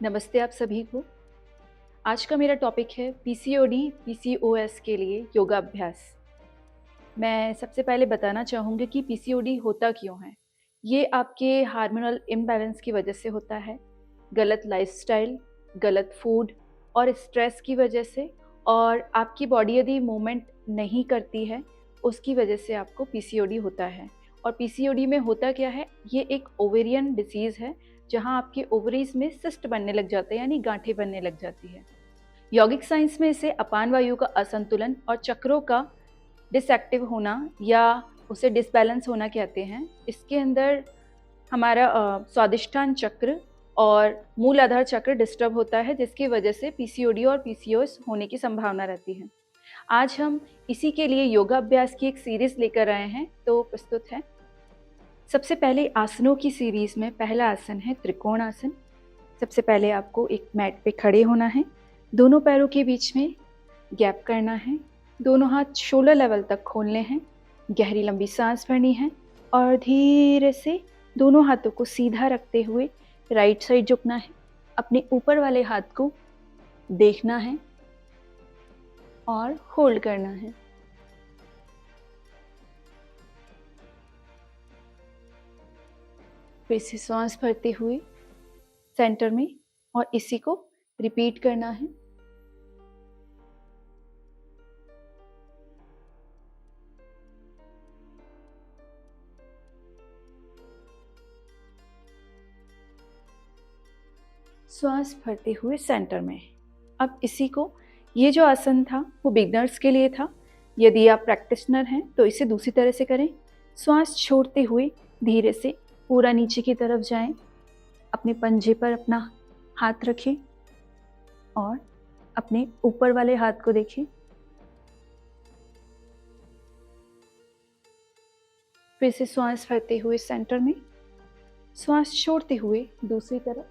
नमस्ते आप सभी को। आज का मेरा टॉपिक है पीसीओडी, पीसीओएस के लिए योगाभ्यास। मैं सबसे पहले बताना चाहूँगी कि पीसीओडी होता क्यों है। ये आपके हार्मोनल इम्बैलेंस की वजह से होता है, गलत लाइफ़स्टाइल, गलत फूड और स्ट्रेस की वजह से, और आपकी बॉडी यदि मूवमेंट नहीं करती है, उसकी वजह से आपको पीसीओडी होता है। और पीसीओडी में होता क्या है, ये एक ओवेरियन डिसीज़ है, जहाँ आपके ओवरीज़ में सिस्ट बनने लग जाते हैं, यानी गाँठें बनने लग जाती है। यौगिक साइंस में इसे अपान वायु का असंतुलन और चक्रों का डिसएक्टिव होना या उसे डिसबैलेंस होना कहते हैं। इसके अंदर हमारा स्वादिष्टान चक्र और मूल आधार चक्र डिस्टर्ब होता है, जिसकी वजह से पीसीओडी और पीसीओएस होने की संभावना रहती है। आज हम इसी के लिए योगाभ्यास की एक सीरीज लेकर आए हैं, तो प्रस्तुत है। सबसे पहले आसनों की सीरीज में पहला आसन है त्रिकोण आसन। सबसे पहले आपको एक मैट पे खड़े होना है, दोनों पैरों के बीच में गैप करना है, दोनों हाथ शोल्डर लेवल तक खोलने हैं, गहरी लंबी सांस भरनी है और धीरे से दोनों हाथों को सीधा रखते हुए राइट साइड झुकना है। अपने ऊपर वाले हाथ को देखना है और होल्ड करना है। फिर से सांस भरते हुए सेंटर में और इसी को रिपीट करना है। श्वास भरते हुए सेंटर में। अब इसी को, ये जो आसन था वो बिगनर्स के लिए था। यदि आप प्रैक्टिशनर हैं तो इसे दूसरी तरह से करें। श्वास छोड़ते हुए धीरे से पूरा नीचे की तरफ जाएं, अपने पंजे पर अपना हाथ रखें और अपने ऊपर वाले हाथ को देखें। फिर से श्वास भरते हुए सेंटर में, श्वास छोड़ते हुए दूसरी तरफ।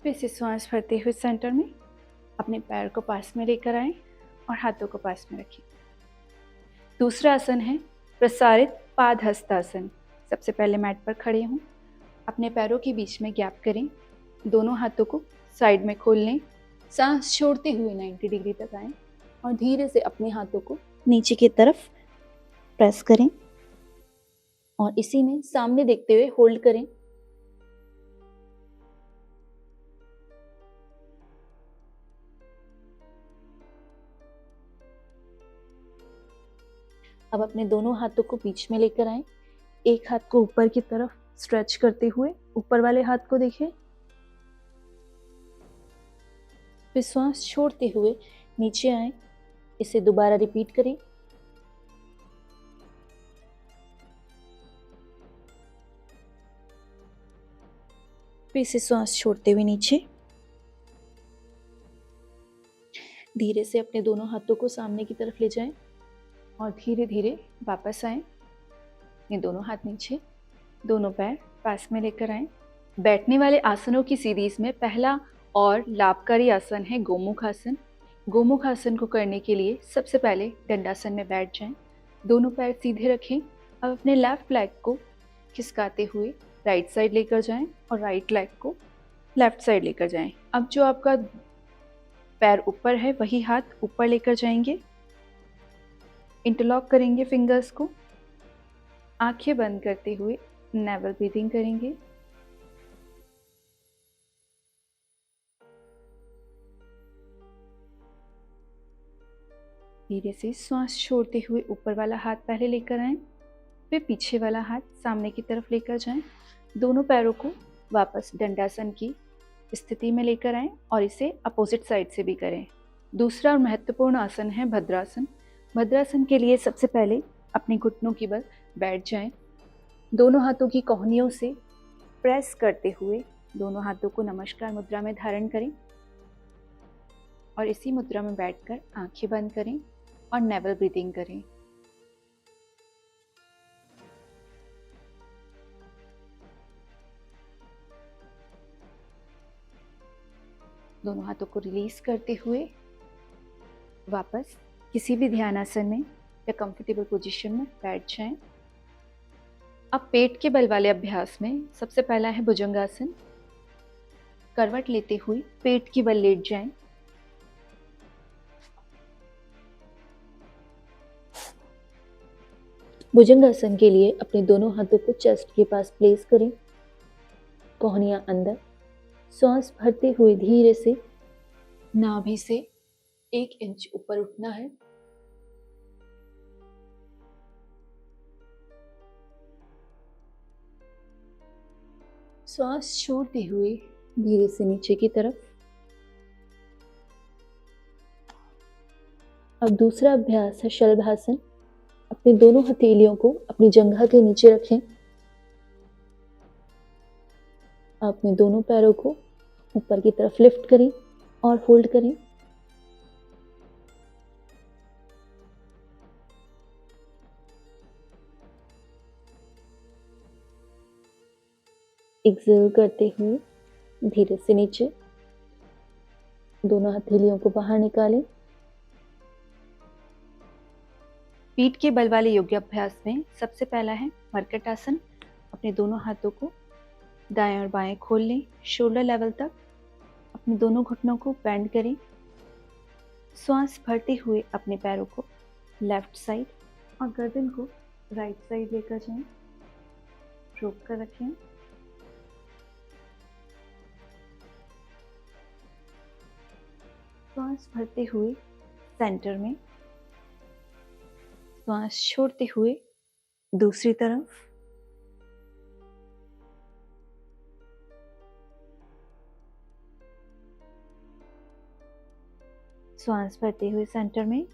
फिर से श्वास भरते हुए सेंटर में, अपने पैर को पास में लेकर आएं और हाथों को पास में रखें। दूसरा आसन है प्रसारित पादहस्तासन। सबसे पहले मैट पर खड़े हों, अपने पैरों के बीच में गैप करें, दोनों हाथों को साइड में खोल लें, सांस छोड़ते हुए 90 डिग्री तक आएं और धीरे से अपने हाथों को नीचे की तरफ प्रेस करें और इसी में सामने देखते हुए होल्ड करें। अब अपने दोनों हाथों को बीच में लेकर आएं, एक हाथ को ऊपर की तरफ स्ट्रेच करते हुए ऊपर वाले हाथ को देखें। फिर श्वास छोड़ते हुए नीचे आएं, इसे दोबारा रिपीट करें। फिर से श्वास छोड़ते हुए नीचे, धीरे से अपने दोनों हाथों को सामने की तरफ ले जाएं और धीरे धीरे वापस आएं। ये दोनों हाथ नीचे, दोनों पैर पास में लेकर आएं। बैठने वाले आसनों की सीरीज में पहला और लाभकारी आसन है गोमुख आसन। गोमुख आसन को करने के लिए सबसे पहले दंडासन में बैठ जाएं, दोनों पैर सीधे रखें। अब अपने लेफ्ट लेग को खिसकाते हुए राइट साइड लेकर जाएं और राइट लेग को लेफ्ट साइड लेकर जाएं। अब जो आपका पैर ऊपर है वही हाथ ऊपर लेकर जाएंगे, इंटरलॉक करेंगे फिंगर्स को, आंखें बंद करते हुए नेवल ब्रीदिंग करेंगे। धीरे से श्वास छोड़ते हुए ऊपर वाला हाथ पहले लेकर आएं, फिर पीछे वाला हाथ सामने की तरफ लेकर जाएं। दोनों पैरों को वापस दंडासन की स्थिति में लेकर आएं और इसे अपोजिट साइड से भी करें। दूसरा और महत्वपूर्ण आसन है भद्रासन। भद्रासन के लिए सबसे पहले अपने घुटनों की बल बैठ जाएं, दोनों हाथों की कोहनियों से प्रेस करते हुए दोनों हाथों को नमस्कार मुद्रा में धारण करें और इसी मुद्रा में बैठकर आंखें बंद करें और नेवल ब्रीदिंग करें। दोनों हाथों को रिलीज करते हुए वापस किसी भी ध्यानासन में या कंफर्टेबल पोजीशन में बैठ जाएं। अब पेट के बल वाले अभ्यास में सबसे पहला है भुजंगासन। करवट लेते हुए पेट के बल लेट जाएं। भुजंगासन के लिए अपने दोनों हाथों को चेस्ट के पास प्लेस करें। कोहनियां अंदर, सांस भरते हुए धीरे से नाभि से 1 इंच ऊपर उठना है। श्वास छोड़ते हुए धीरे से नीचे की तरफ। अब दूसरा अभ्यास है शलभासन। अपने दोनों हथेलियों को अपनी जंघा के नीचे रखें। अपने दोनों पैरों को ऊपर की तरफ लिफ्ट करें और होल्ड करें। एक्सेल करते हुए धीरे से नीचे, दोनों हथेलियों को बाहर निकालें। पीठ के बल वाले योगाभ्यास में सबसे पहला है मर्कट आसन। अपने दोनों हाथों को दाएं और बाएं खोल लें शोल्डर लेवल तक। अपने दोनों घुटनों को बेंड करें। श्वास भरते हुए अपने पैरों को लेफ्ट साइड और गर्दन को राइट साइड लेकर जाएं। रोक कर रखें। श्वास भरते हुए सेंटर में, श्वास छोड़ते हुए दूसरी तरफ। श्वास भरते हुए सेंटर में,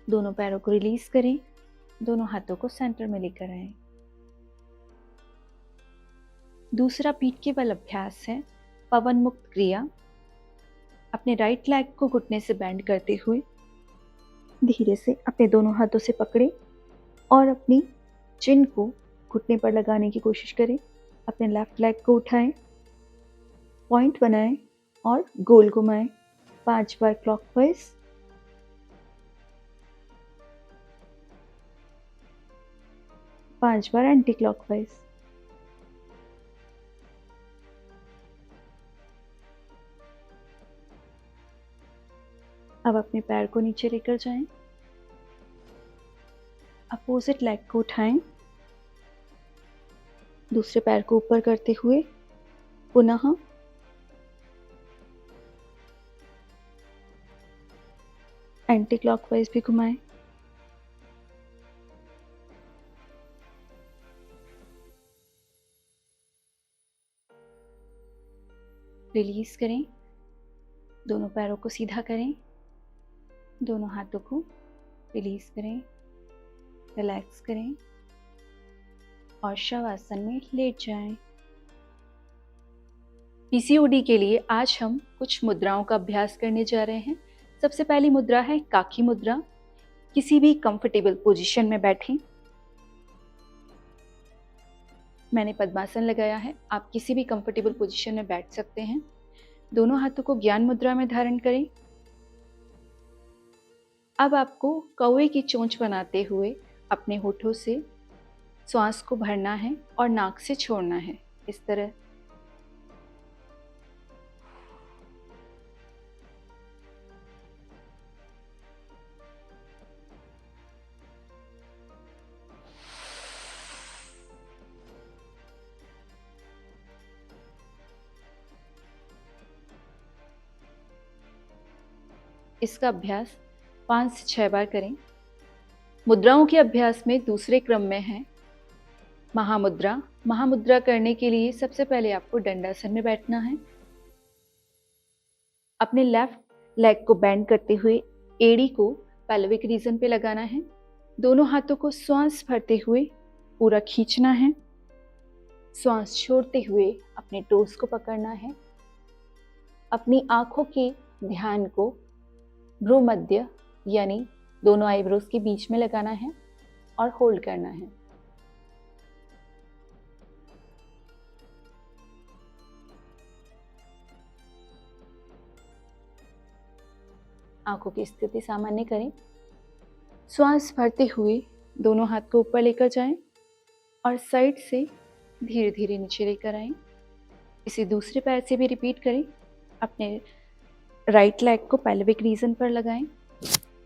दोनों पैरों को रिलीज करें। दोनों हाथों को सेंटर में लेकर आएं। दूसरा पीठ के बल अभ्यास है पवन मुक्त क्रिया। अपने राइट लेग को घुटने से बेंड करते हुए धीरे से अपने दोनों हाथों से पकड़ें और अपनी चिन को घुटने पर लगाने की कोशिश करें। अपने लेफ्ट लेग को उठाएं, पॉइंट बनाएं और गोल घुमाएं 5 बार क्लॉकवाइज। पांच बार एंटी क्लॉकवाइज। अब अपने पैर को नीचे लेकर जाएं। अपोजिट लेग को उठाएं। दूसरे पैर को ऊपर करते हुए पुनः एंटी क्लॉकवाइज भी घुमाएं। रिलीज करें। दोनों पैरों को सीधा करें। दोनों हाथों को रिलीज करें, रिलैक्स करें और शवासन में लेट जाएं। पीसीओडी के लिए आज हम कुछ मुद्राओं का अभ्यास करने जा रहे हैं। सबसे पहली मुद्रा है काकी मुद्रा। किसी भी कंफर्टेबल पोजीशन में बैठें। मैंने पद्मासन लगाया है, आप किसी भी कंफर्टेबल पोजीशन में बैठ सकते हैं। दोनों हाथों को ज्ञान मुद्रा में धारण करें। अब आपको कौवे की चोंच बनाते हुए अपने होठों से श्वास को भरना है और नाक से छोड़ना है, इस तरह। इसका अभ्यास 5 से 6 बार करें। मुद्राओं के अभ्यास में दूसरे क्रम में है महामुद्रा। महामुद्रा करने के लिए सबसे पहले आपको दंडासन में बैठना है। अपने लेफ्ट लेग को बेंड करते हुए एड़ी को पेल्विक रीजन पे लगाना है। दोनों हाथों को श्वास भरते हुए पूरा खींचना है। श्वास छोड़ते हुए अपने टोस को पकड़ना है। अपनी आंखों के ध्यान को भ्रू मध्य यानी दोनों आईब्रोज के बीच में लगाना है और होल्ड करना है। आंखों की स्थिति सामान्य करें। श्वास भरते हुए दोनों हाथ को ऊपर लेकर जाएं और साइड से धीरे धीरे नीचे लेकर आएं। इसे दूसरे पैर से भी रिपीट करें। अपने राइट लेग को पेल्विक रीजन पर लगाएं,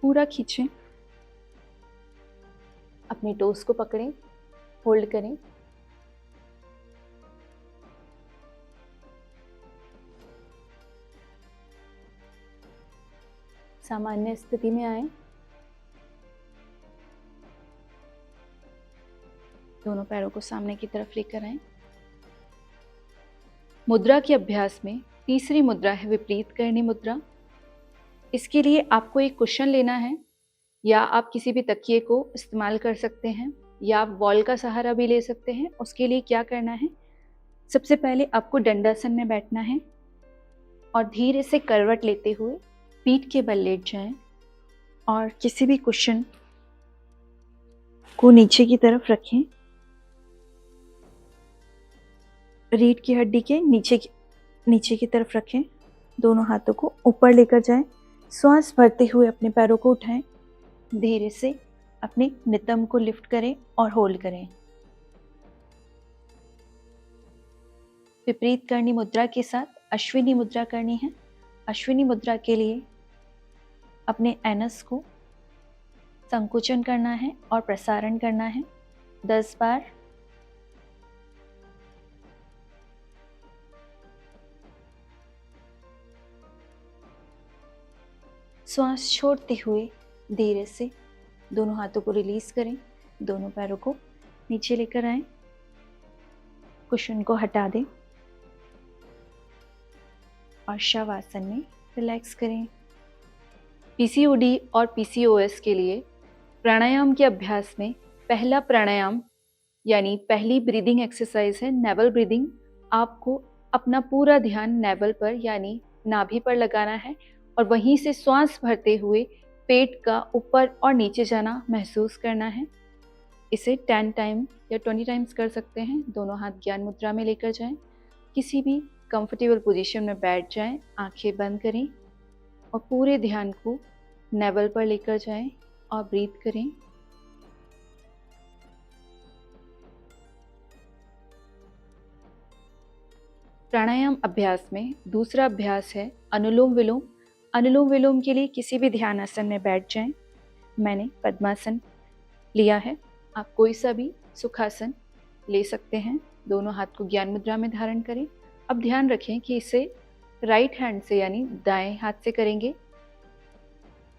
पूरा खींचें, अपने टोस को पकड़ें, होल्ड करें। सामान्य स्थिति में आए। दोनों पैरों को सामने की तरफ लेकर आए। मुद्रा के अभ्यास में तीसरी मुद्रा है विपरीत करणी मुद्रा। इसके लिए आपको एक कुशन लेना है या आप किसी भी तकिए को इस्तेमाल कर सकते हैं या आप वॉल का सहारा भी ले सकते हैं। उसके लिए क्या करना है, सबसे पहले आपको दंडासन में बैठना है और धीरे से करवट लेते हुए पीठ के बल लेट जाएं और किसी भी कुशन को नीचे की तरफ रखें। रीढ़ की हड्डी के नीचे की तरफ रखें। दोनों हाथों को ऊपर लेकर जाएं। श्वास भरते हुए अपने पैरों को उठाएं। धीरे से अपने नितंब को लिफ्ट करें और होल्ड करें। विपरीत करणी मुद्रा के साथ अश्विनी मुद्रा करनी है। अश्विनी मुद्रा के लिए अपने एनस को संकुचन करना है और प्रसारण करना है 10 बार। श्वास छोड़ते हुए धीरे से दोनों हाथों को रिलीज करें। दोनों पैरों को नीचे लेकर आएं। कुशन को हटा दें और शवासन में रिलैक्स करें। पीसीओडी और पीसीओएस के लिए प्राणायाम के अभ्यास में पहला प्राणायाम यानी पहली ब्रीदिंग एक्सरसाइज है नेवल ब्रीदिंग। आपको अपना पूरा ध्यान नेवल पर यानी नाभि पर लगाना है और वहीं से श्वास भरते हुए पेट का ऊपर और नीचे जाना महसूस करना है। इसे 10 टाइम या 20 टाइम्स कर सकते हैं। दोनों हाथ ज्ञान मुद्रा में लेकर जाएं। किसी भी कंफर्टेबल पोजीशन में बैठ जाएं, आंखें बंद करें और पूरे ध्यान को नेवल पर लेकर जाएं और ब्रीथ करें। प्राणायाम अभ्यास में दूसरा अभ्यास है अनुलोम विलोम। अनुलोम विलोम के लिए किसी भी ध्यान आसन में बैठ जाएं। मैंने पद्मासन लिया है, आप कोई सा भी सुखासन ले सकते हैं। दोनों हाथ को ज्ञान मुद्रा में धारण करें। अब ध्यान रखें कि इसे राइट हैंड से यानी दाएं हाथ से करेंगे।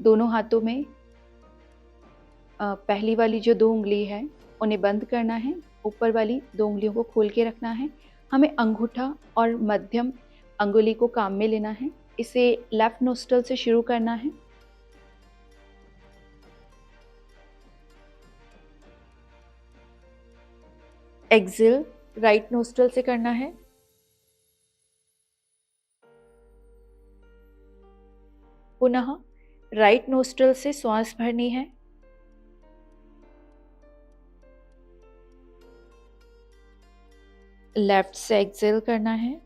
दोनों हाथों में पहली वाली जो 2 उंगली है उन्हें बंद करना है, ऊपर वाली 2 उंगलियों को खोल के रखना है। हमें अंगूठा और मध्यम अंगुली को काम में लेना है। इसे लेफ्ट नोस्ट्रल से शुरू करना है। एक्सेल राइट नोस्ट्रल से करना है। पुनः राइट नोस्ट्रल से श्वास भरनी है। लेफ्ट से एक्सेल करना है।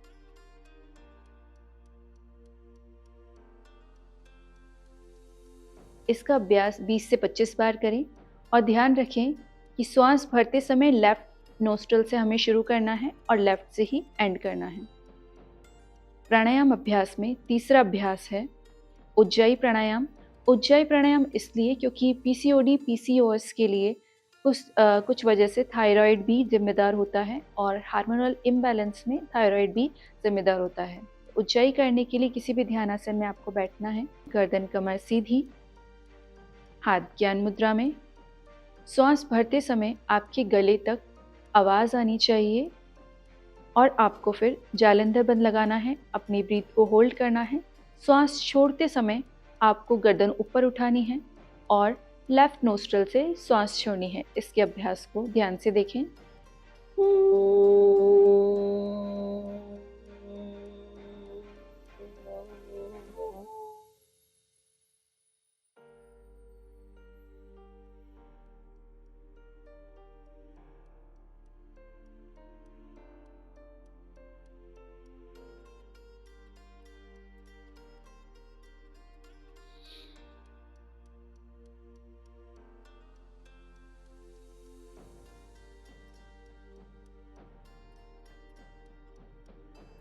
इसका अभ्यास 20 से 25 बार करें और ध्यान रखें कि श्वास भरते समय लेफ्ट नोस्ट्रल से हमें शुरू करना है और लेफ्ट से ही एंड करना है। प्राणायाम अभ्यास में तीसरा अभ्यास है उज्जाई प्राणायाम। उज्जाई प्राणायाम इसलिए क्योंकि पीसीओडी पीसीओएस के लिए कुछ वजह से थायराइड भी जिम्मेदार होता है और हार्मोनल इम्बैलेंस में थायराइड भी जिम्मेदार होता है। उज्जाई करने के लिए किसी भी ध्यानासन में आपको बैठना है। गर्दन कमर सीधी, हाथ ज्ञान मुद्रा में। श्वास भरते समय आपके गले तक आवाज़ आनी चाहिए और आपको फिर जालंधर बंद लगाना है। अपनी ब्रीथ को होल्ड करना है। श्वास छोड़ते समय आपको गर्दन ऊपर उठानी है और लेफ्ट नोस्ट्रल से श्वास छोड़नी है। इसके अभ्यास को ध्यान से देखें।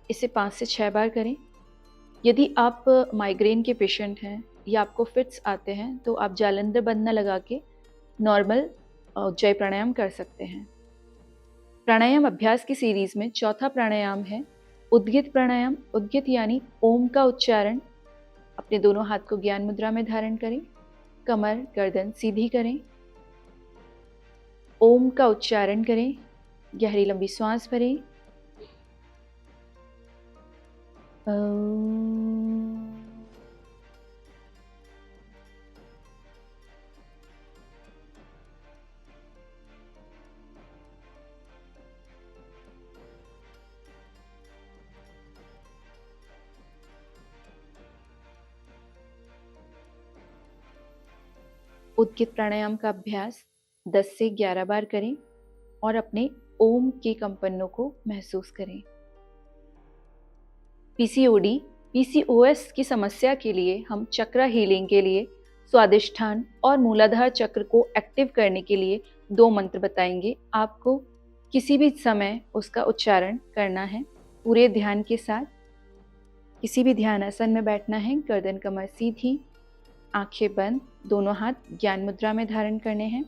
इसे 5 से 6 बार करें। यदि आप माइग्रेन के पेशेंट हैं या आपको फिट्स आते हैं तो आप जालंधर बंद न लगा के नॉर्मल उज्जयी प्राणायाम कर सकते हैं। प्राणायाम अभ्यास की सीरीज में चौथा प्राणायाम है उद्गित प्राणायाम। उद्गित यानी ओम का उच्चारण। अपने दोनों हाथ को ज्ञान मुद्रा में धारण करें, कमर गर्दन सीधी करें, ओम का उच्चारण करें, गहरी लंबी सांस भरें। उद्गित प्राणायाम का अभ्यास 10 से 11 बार करें और अपने ओम के कंपनों को महसूस करें। पीसीओडी, पीसीओएस की समस्या के लिए हम चक्र हीलिंग के लिए स्वादिष्ठान और मूलाधार चक्र को एक्टिव करने के लिए 2 मंत्र बताएंगे। आपको किसी भी समय उसका उच्चारण करना है पूरे ध्यान के साथ। किसी भी ध्यान आसन में बैठना है, गर्दन कमर सीधी, आंखें बंद, दोनों हाथ ज्ञान मुद्रा में धारण करने हैं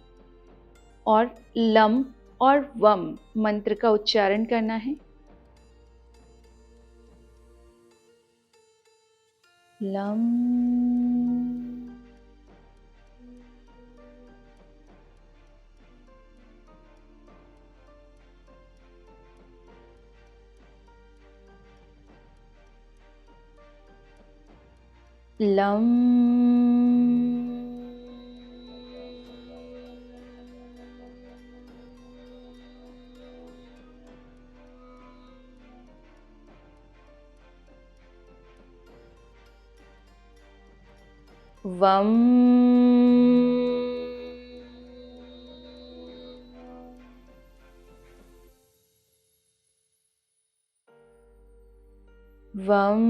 और लम और वम मंत्र का उच्चारण करना है। लम लम वम वम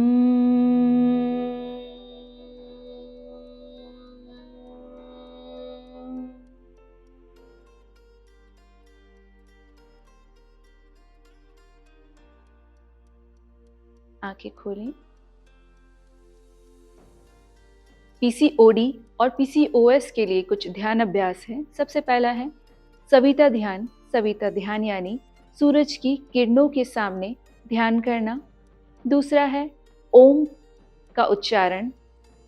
आंखें खोलें। पीसीओडी और पीसीओएस के लिए कुछ ध्यान अभ्यास है। सबसे पहला है सविता ध्यान। सविता ध्यान यानी सूरज की किरणों के सामने ध्यान करना। दूसरा है ओम का उच्चारण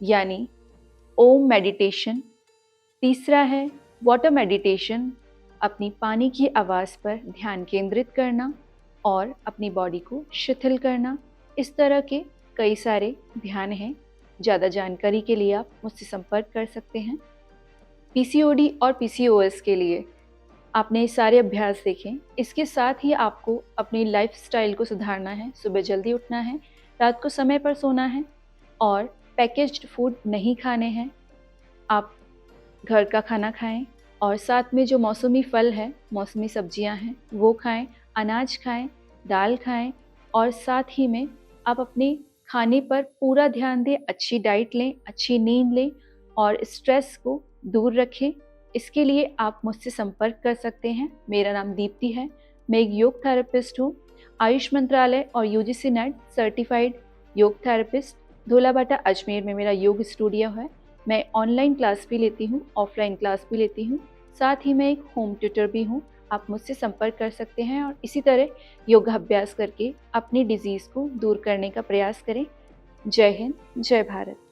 यानी ओम मेडिटेशन। तीसरा है वाटर मेडिटेशन, अपनी पानी की आवाज़ पर ध्यान केंद्रित करना और अपनी बॉडी को शिथिल करना। इस तरह के कई सारे ध्यान हैं। ज़्यादा जानकारी के लिए आप मुझसे संपर्क कर सकते हैं। पीसीओडी और पीसीओएस के लिए आपने ये सारे अभ्यास देखें। इसके साथ ही आपको अपनी लाइफस्टाइल को सुधारना है। सुबह जल्दी उठना है, रात को समय पर सोना है और पैकेज्ड फूड नहीं खाने हैं। आप घर का खाना खाएं और साथ में जो मौसमी फल है, मौसमी सब्जियां हैं, वो खाएं, अनाज खाएं, दाल खाएं और साथ ही में आप अपने खाने पर पूरा ध्यान दें। अच्छी डाइट लें, अच्छी नींद लें और स्ट्रेस को दूर रखें। इसके लिए आप मुझसे संपर्क कर सकते हैं। मेरा नाम दीप्ति है। मैं एक योग थेरेपिस्ट हूँ। आयुष मंत्रालय और यूजीसी नेट सर्टिफाइड योग थेरेपिस्ट। धोलाबाटा अजमेर में मेरा योग स्टूडियो है। मैं ऑनलाइन क्लास भी लेती हूँ, ऑफलाइन क्लास भी लेती हूँ। साथ ही मैं एक होम ट्यूटर भी हूँ। आप मुझसे संपर्क कर सकते हैं और इसी तरह योगाभ्यास करके अपनी डिजीज़ को दूर करने का प्रयास करें। जय हिंद, जय भारत।